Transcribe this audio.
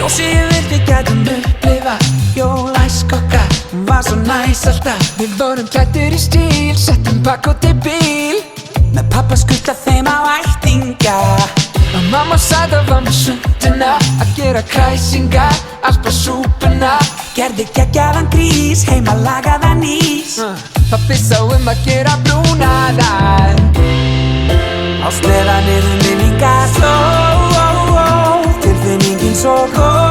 Ljósi ég vildi gætum upplifa jólæsk okkar. Hún var svo næs alltaf. Við vorum klæddir í stíl, settum pakk út í bíl. Með pappa skutla þeim á ættinga. Og mamma sagði að var með sundina, að gera kræsingar, allt á súpuna. Gerði geggjaðan grís, heima lagaðan ís. Pabbi sá að gera brúnaðar. Á sleða niður minningar sló, tilfinningin svo góð.